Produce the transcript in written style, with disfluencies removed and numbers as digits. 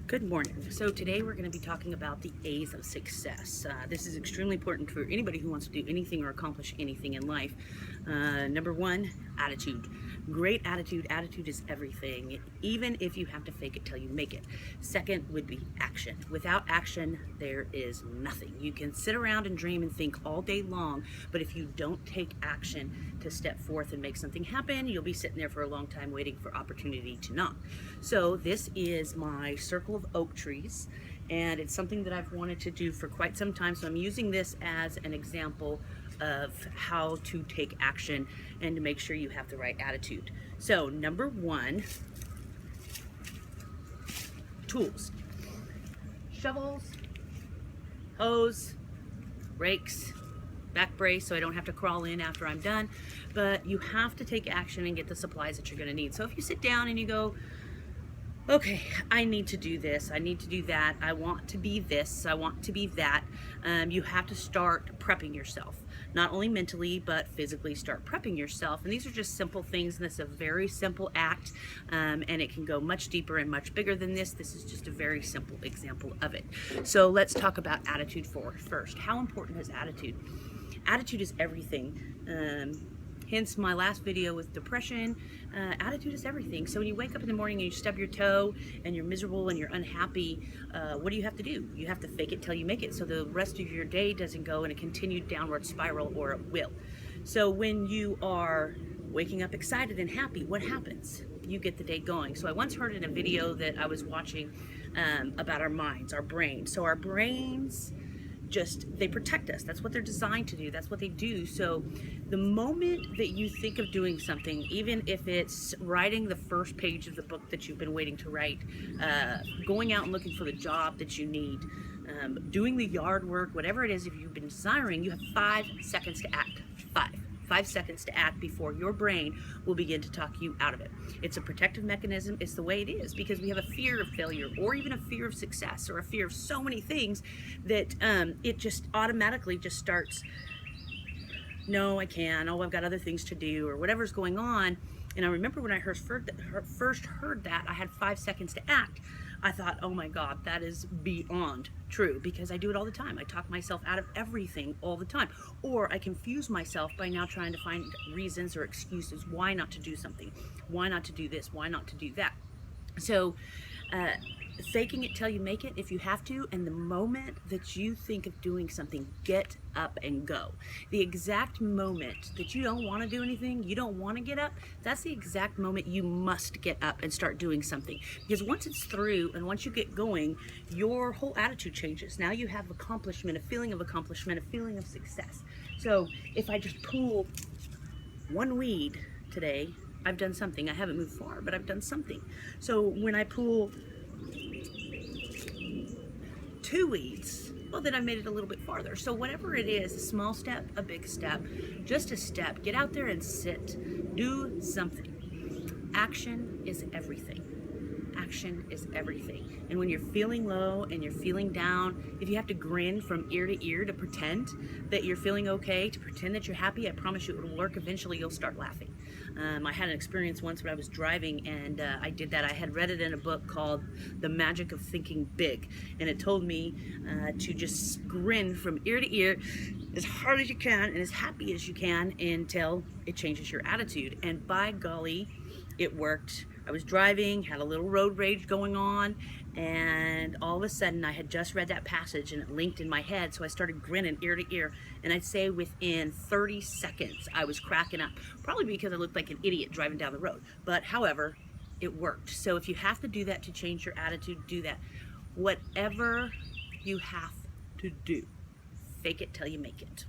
Good morning. So today we're going to be talking about the A's of success. This is extremely important for anybody who wants to do anything or accomplish anything in life. Number one, attitude. Great attitude. Attitude is everything, even if you have to fake it till you make it. Second would be action. Without action, there is nothing. You can sit around and dream and think all day long, but if you don't take action to step forth and make something happen, you'll be sitting there for a long time waiting for opportunity to knock. So this is my circle of oak trees, and it's something that I've wanted to do for quite some time, so I'm using this as an example of how to take action and to make sure you have the right attitude. So number one, tools: shovels, hose, rakes, back brace so I don't have to crawl in after I'm done. But you have to take action and get the supplies that you're going to need. So if you sit down and you go, okay, I need to do this, I need to do that, I want to be this, I want to be that, you have to start prepping yourself. Not only mentally, but physically start prepping yourself. And these are just simple things, and it's a very simple act, and it can go much deeper and much bigger than this. This is just a very simple example of it. So let's talk about attitude first. How important is attitude? Attitude is everything. Hence my last video with depression. Attitude is everything. So when you wake up in the morning and you stub your toe and you're miserable and you're unhappy, what do you have to do? You have to fake it till you make it, so the rest of your day doesn't go in a continued downward spiral, or it will. So when you are waking up excited and happy, what happens? You get the day going. So I once heard in a video that I was watching about our minds, our brains. So our brains, they protect us. That's what they're designed to do. That's what they do. So the moment that you think of doing something, even if it's writing the first page of the book that you've been waiting to write, going out and looking for the job that you need, doing the yard work, whatever it is, if you've been desiring, you have 5 seconds to act. 5 seconds to act before your brain will begin to talk you out of it. It's a protective mechanism. It's the way it is, because we have a fear of failure, or even a fear of success, or a fear of so many things that it just automatically just starts, no, I can't, oh, I've got other things to do, or whatever's going on. And I remember when I first heard that I had 5 seconds to act, I thought, oh my God, that is beyond true, because I do it all the time. I talk myself out of everything all the time. Or I confuse myself by now trying to find reasons or excuses why not to do something, why not to do this, why not to do that. So faking it till you make it if you have to, and the moment that you think of doing something, get up and go. The exact moment that you don't want to do anything, you don't want to get up, that's the exact moment you must get up and start doing something. Because once it's through and once you get going, your whole attitude changes. Now you have accomplishment, a feeling of success. So if I just pull one weed today, I've done something. I haven't moved far, but I've done something. So when I pull 2 weeds, well, then I made it a little bit farther. So whatever it is, a small step, a big step, just a step, get out there and sit, do something. Action is everything. Action is everything. And when you're feeling low and you're feeling down, if you have to grin from ear to ear to pretend that you're feeling okay, to pretend that you're happy, I promise you it will work. Eventually you'll start laughing. I had an experience once when I was driving, and I did that. I had read it in a book called The Magic of Thinking Big, and it told me to just grin from ear to ear as hard as you can and as happy as you can until it changes your attitude. And by golly, it worked. I was driving, had a little road rage going on, and all of a sudden I had just read that passage and it linked in my head, so I started grinning ear to ear, and I'd say within 30 seconds I was cracking up, probably because I looked like an idiot driving down the road, but however, it worked. So if you have to do that to change your attitude, do that. Whatever you have to do, fake it till you make it.